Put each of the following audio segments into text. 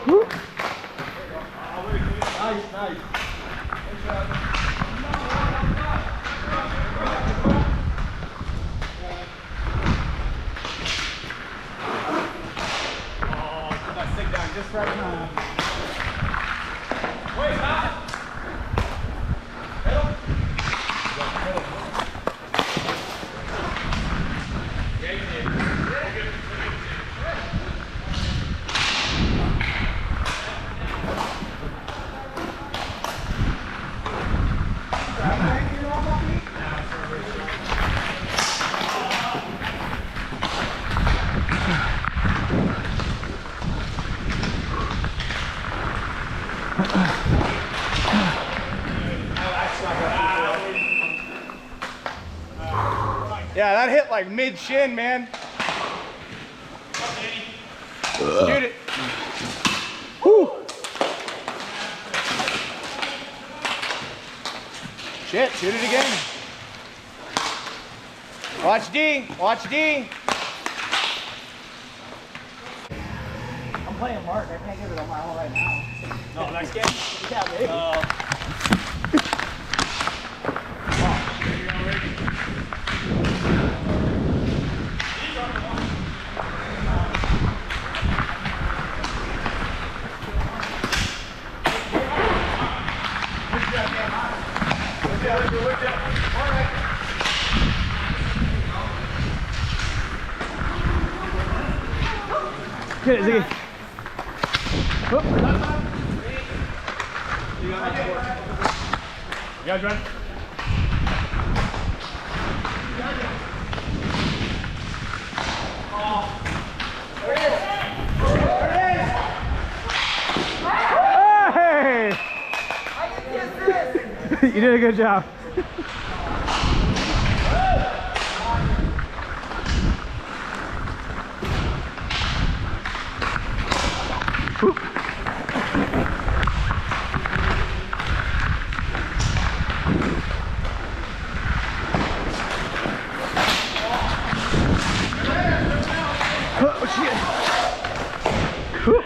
Woo. Nice, nice. Sit down just right now. Wait, stop! Middle. Yeah, you did. Yeah, that hit like mid-shin, man. Shoot it. Woo. Shit, shoot it again. Watch D, watch D. I'm playing Mark. I can't give it on my own right now. No, next game? Yeah, maybe. Get it, Ziggy. Oh. You guys ready? Hey! You did a good job. Whoop. Oh shit. Whoop.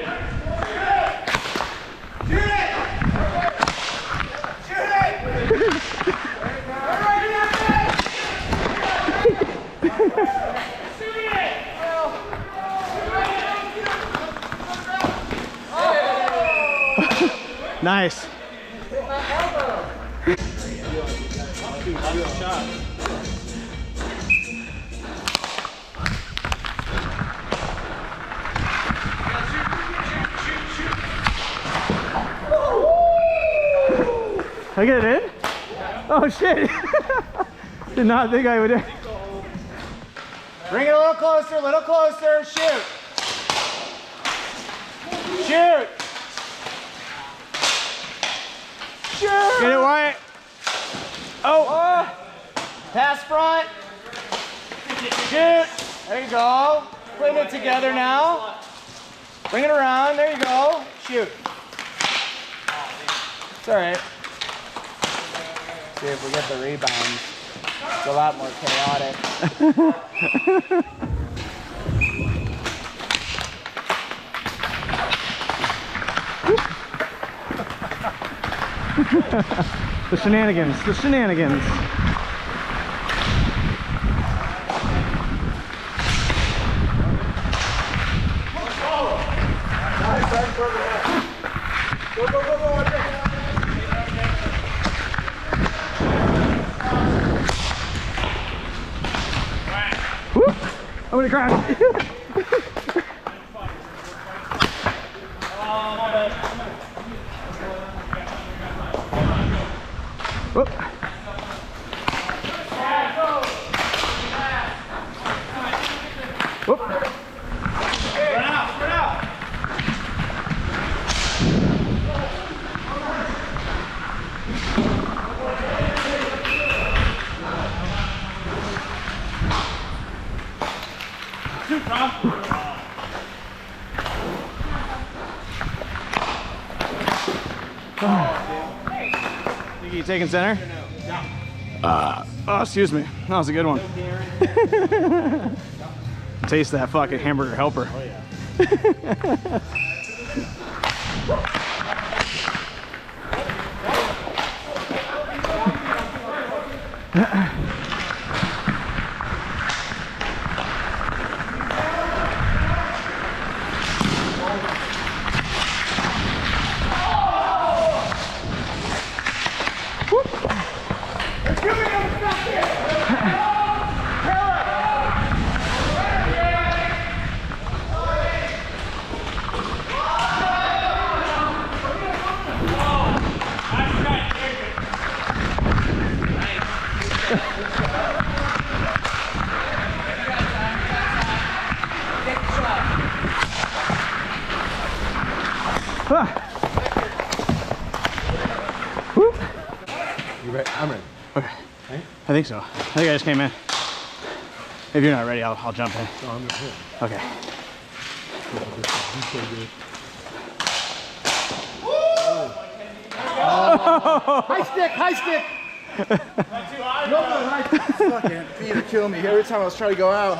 Nice. I get it in? Oh shit. Did not think I would. Bring it a little closer, shoot. Shoot. Shoot. Get it, Wyatt. Oh. Pass front. Shoot. There you go. Putting it together now. Bring it around. There you go. Shoot. It's all right. See if we get the rebounds. It's a lot more chaotic. The shenanigans, the shenanigans. Go, go, go, go. Whoop. I'm gonna crash. Whoop. Whoop. Spread out, spread out. Shoot, Tom. Think you taking center? Oh, excuse me. That was a good one. Taste that fucking hamburger helper. Oh, yeah. You ready? I'm ready. Okay. Right? I think so. I think I just came in. If you're not ready, I'll jump in. No, I'm good. Okay. He's so good. High stick. No good, high stick. Fucking feet are killing me every time I was trying to go out.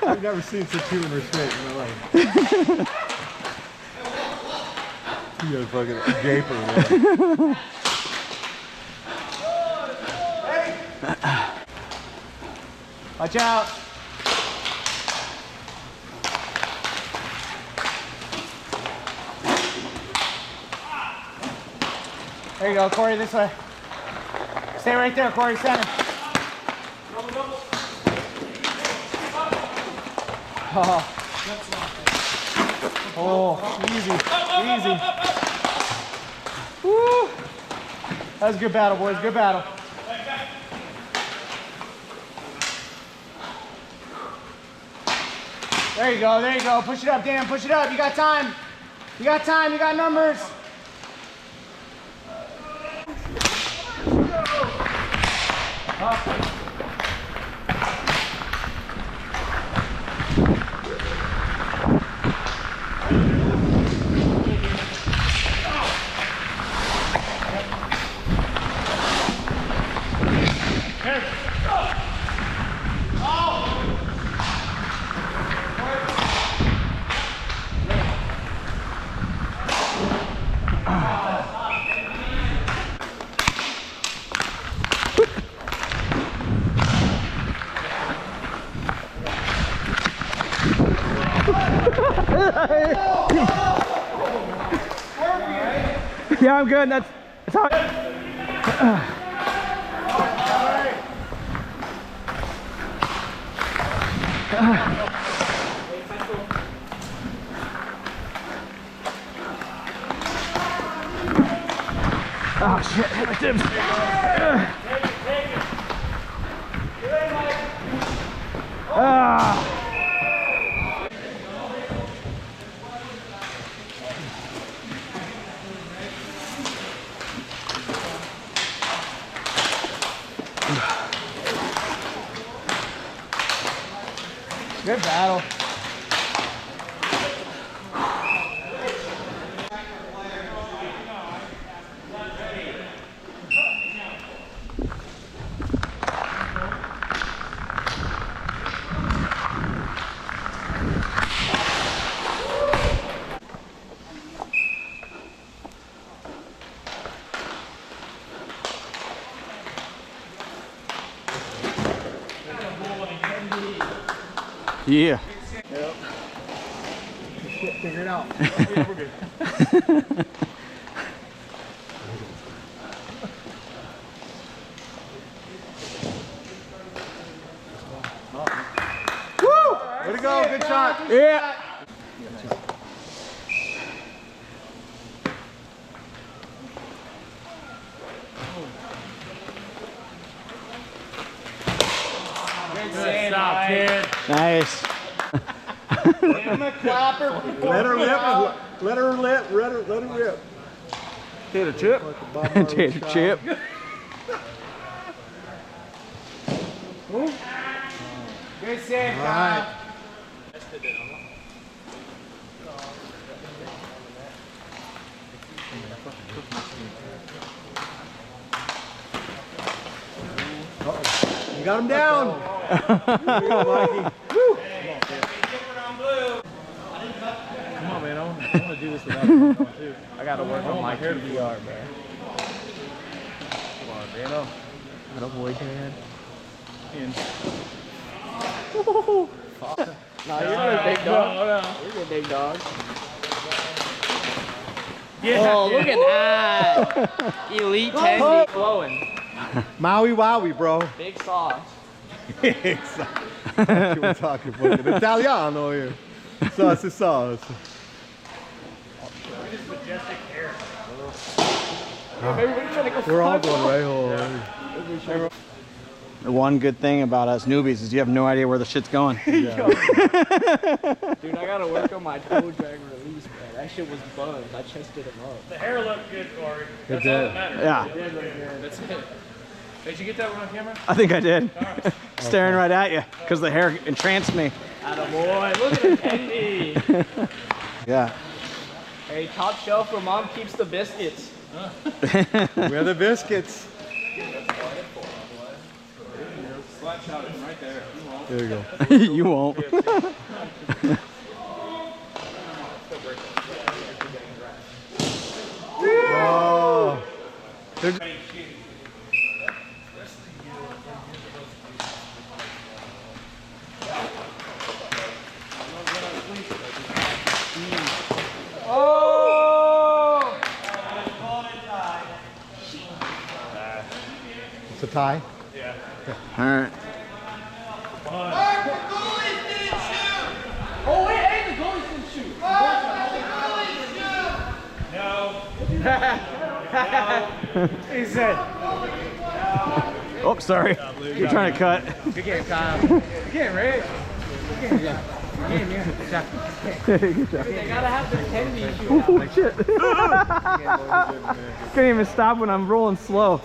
I've never seen such human restraint in my life. You got a fucking gaper, man. Watch out. There you go, Corey, this way. Stay right there, Corey, center. Oh, easy, easy. Woo. That was a good battle, boys, good battle. There you go, push it up, Dan, push it up, you got time. You got time, you got numbers. Yeah, I'm good. That's how. Oh shit, hit my ribs. Ah. Good battle. Yeah. Yep. Figure it out. Yeah, we're good. Woo! Way to go, good shot. Yeah. Good save, kid. Nice. Give him a clapper. Let her rip. Let her rip. Tater chip. Tater chip. Good save, All right. You got him down. There you go, Mikey. Woo. Come on, man. I want to do this without you too. I gotta work on my QBR, man. Come on, Dano. Got a boy hand. Nah, you're good, big dog. You're good, big dog. Yeah. Oh, look at that. Elite 10 flowing. Maui Wowie, bro. Big sauce. We're talking fucking Italiano here. Sauce is sauce. We're all going right home. The one good thing about us newbies is you have no idea where the shit's going. Dude, I gotta work on my toe drag release, man. That shit was bugged. I chested him up. The hair looked good, Corey. That's It all did. that matters. Yeah, That's it. Did you get that one on camera? I think I did. Staring right at you because the hair entranced me. Attaboy, look at the candy. Yeah. Hey, top shelf where mom keeps the biscuits. Where are the biscuits? Slap shot him right there. There you go. You won't. Oh. Oh! It's a tie. All right. Oh wait, hey, the goalies didn't shoot. No. He said. Oh, sorry. You're trying to cut. Good game, Kyle. Good game, Rick. Good game, yeah. Good game, yeah. Good job. Good job. They gotta have the 10 shoot. Oh, shit. Can't even stop when I'm rolling slow.